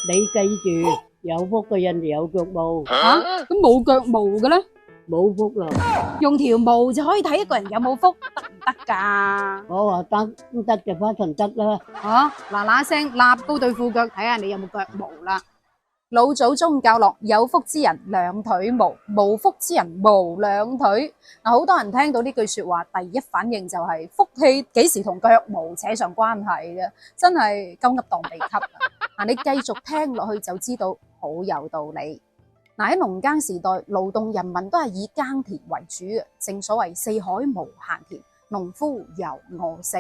你記住，有福嘅人有腳毛，吓，咁冇腳毛嘅咧，冇福啦。用條毛就可以睇一個人有冇福，得唔得㗎？我話得，唔得就花神得啦。吓，嗱嗱聲立高對褲腳，睇下你有冇腳毛啦。老祖宗教落有福之人兩腿毛，無福之人無兩腿。嗱，好多人聽到呢句說話，第一反應就係福氣幾時同腳毛扯上關係嘅？真係鳩噏當秘笈啊！嗱，你繼續聽落去就知道好有道理。嗱，喺農耕時代，勞動人民都係以耕田為主嘅，正所謂四海無閒田，農夫猶餓死。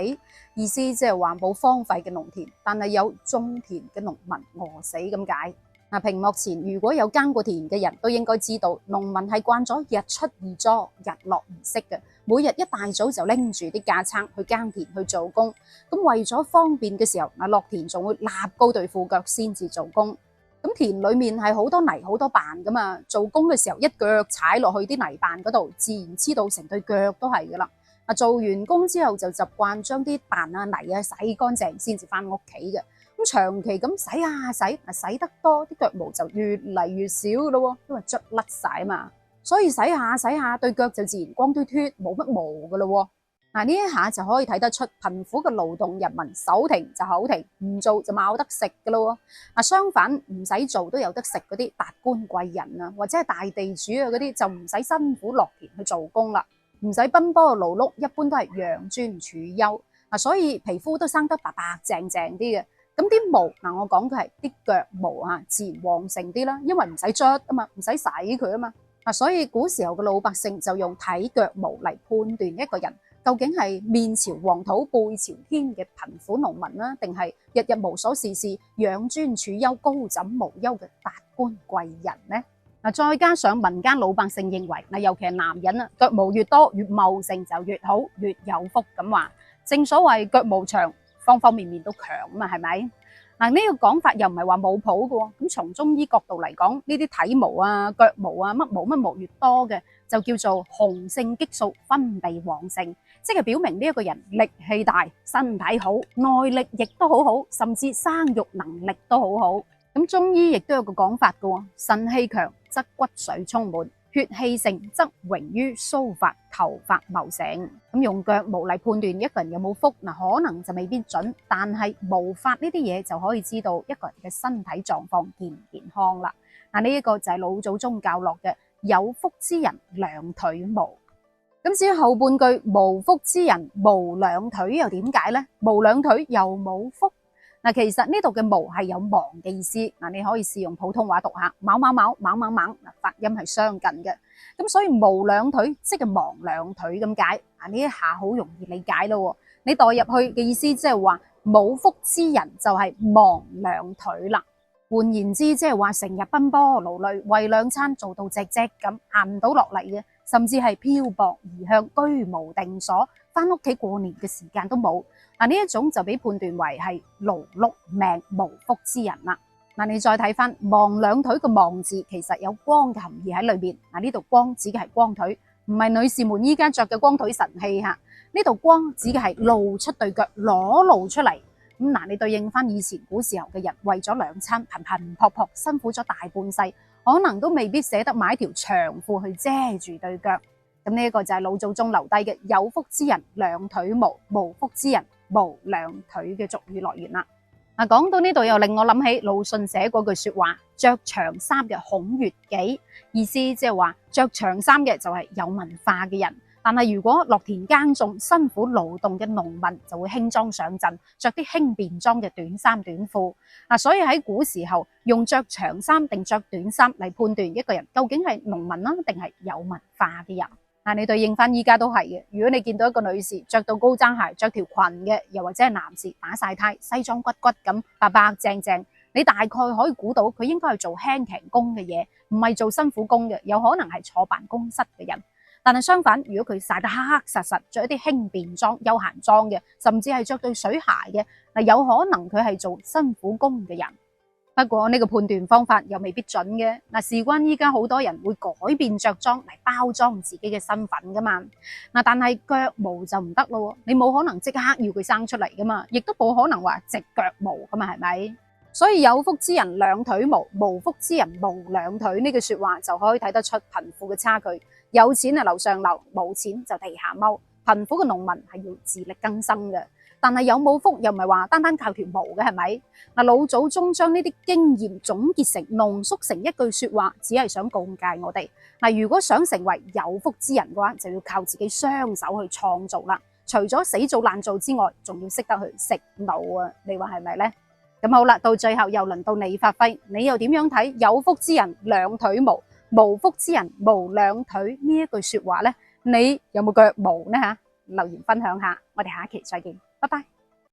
意思即係話冇荒廢嘅農田，但係有種田嘅農民餓死咁解。嗱，屏幕前如果有耕過田嘅人都應該知道，農民係慣咗日出而作，日落而息嘅。每日一大早就拎住啲架撐去耕田去做工。咁為咗方便嘅時候，嗱，落田仲會立高對褲腳先至做工。咁田裏面係好多泥好多扮噶嘛，做工嘅時候一腳踩落去啲泥扮嗰度，自然黐到成對腳都係噶啦。嗱，做完工之後就習慣將啲扮啊泥啊洗乾淨先至翻屋企嘅。咁長期咁洗啊洗，洗得多啲腳毛就越嚟越少咯，因為捽甩晒啊嘛，所以洗下洗下對腳就自然光脫脫冇乜毛噶咯。嗱，呢一下就可以睇得出貧苦嘅勞動人民手停就口停，唔做就冇得食噶咯。嗱，相反唔使做都有得食嗰啲達官貴人啊，或者係大地主啊嗰啲就唔使辛苦落田去做工啦，唔使奔波勞碌，一般都係養尊處優。嗱，所以皮膚都生得白白淨淨啲嘅。咁啲毛嗱，我講嘅係啲腳毛啊，自然旺盛啲啦，因為唔使捽啊嘛，唔使洗佢啊嘛。嗱，所以古時候嘅老百姓就用睇腳毛嚟判斷一個人究竟係面朝黃土背朝天嘅貧苦農民啦，定係日日無所事事、養尊處優、高枕無憂嘅達官貴人呢？嗱，再加上民間老百姓認為嗱，尤其係男人啊，腳毛越多越茂盛就越好，越有福咁話。正所謂腳毛長，方方面面都強啊嘛，係咪？嗱，呢個講法又唔係話冇譜嘅喎。咁從中醫角度嚟講，呢啲體毛啊、腳毛啊、乜毛越多嘅，就叫做雄性激素分泌旺盛，即係表明呢一個人力氣大、身體好、耐力亦都好好，甚至生育能力都好好。咁中醫亦都有個講法嘅喎，腎氣強則骨髓充滿，血氣盛則榮於鬚髮、頭髮茂盛。咁用腳毛嚟判斷一個人有冇福，嗱，可能就未必準，但係毛髮呢啲嘢就可以知道一個人嘅身體狀況健唔健康啦。嗱，呢一個就係老祖宗教落嘅有福之人兩腿毛。咁至於後半句無福之人無兩腿又點解呢？無兩腿又冇福。嗱，其實呢度嘅毛係有忙嘅意思，嗱，你可以試用普通話讀下，卯卯卯，猛猛猛，嗱，發音係相近嘅，咁所以無兩腿即係忙兩腿咁解，嗱，呢一下好容易理解咯。你代入去嘅意思即係話冇福之人就係忙兩腿啦，換言之即係話成日奔波勞累，為兩餐做到隻隻咁，行唔到落嚟嘅，甚至係漂泊異鄉，居無定所，翻屋企過年嘅時間都冇。嗱，呢一種就俾判斷為係勞碌命無福之人啦。嗱，你再睇翻忙兩腿嘅忙字，其實有光嘅含義喺裏邊。嗱，呢度光指嘅係光腿，唔係女士們依家着嘅光腿神器吓。呢度光指嘅係露出對腳，裸露出嚟。咁嗱，你對應翻以前古時候嘅人，為咗兩餐頻頻撲撲，辛苦咗大半世，可能都未必捨得買一條長褲去遮住對腳。咁呢一個就係老祖宗留低嘅有福之人兩腿毛，無福之人無兩腿嘅俗語來源啦。嗱，講到呢度又令我諗起魯迅寫嗰句說話，着長衫嘅孔乙己，意思即係話着長衫嘅就係有文化嘅人，但係如果落田耕種辛苦勞動嘅農民就會輕裝上陣，着啲輕便裝嘅短衫短褲。嗱，所以喺古時候用着長衫定着短衫嚟判斷一個人究竟係農民啦定係有文化嘅人。嗱，你對應翻依家都係嘅。如果你見到一個女士着到高踭鞋，着條裙嘅，又或者係男士打晒呔，西裝骨骨咁白白淨淨，你大概可以估到佢應該係做輕騎工嘅嘢，唔係做辛苦工嘅，有可能係坐辦公室嘅人。但係相反，如果佢曬得黑黑實實，着一啲輕便裝、休閒裝嘅，甚至係着對水鞋嘅，嗱，有可能佢係做辛苦工嘅人。不過呢個判斷方法又未必準嘅。嗱，事關依家好多人會改變着裝嚟包裝自己嘅身份噶嘛。嗱，但係腳毛就唔得咯，你冇可能即刻要佢生出嚟噶嘛，亦都冇可能話直腳毛噶嘛，係咪？所以有福之人兩腿毛，無福之人無兩腿呢句說話就可以睇得出貧富嘅差距。有錢係樓上樓，冇錢就地下踎。貧苦嘅農民係要自力更生嘅，但係有冇福又唔係話單單靠條毛嘅，係咪？嗱，老祖宗將呢啲經驗總結成濃縮成一句說話，只係想告誡我哋嗱，如果想成為有福之人嘅話，就要靠自己雙手去創造啦。除咗死做爛做之外，仲要識得去食腦啊！你話係咪呢？咁好啦，到最後又輪到你發揮，你又點樣睇有福之人兩腿毛，無福之人無兩腿呢一句說話呢？你有冇腳毛呢？留言分享下，我哋下一期再見，拜拜。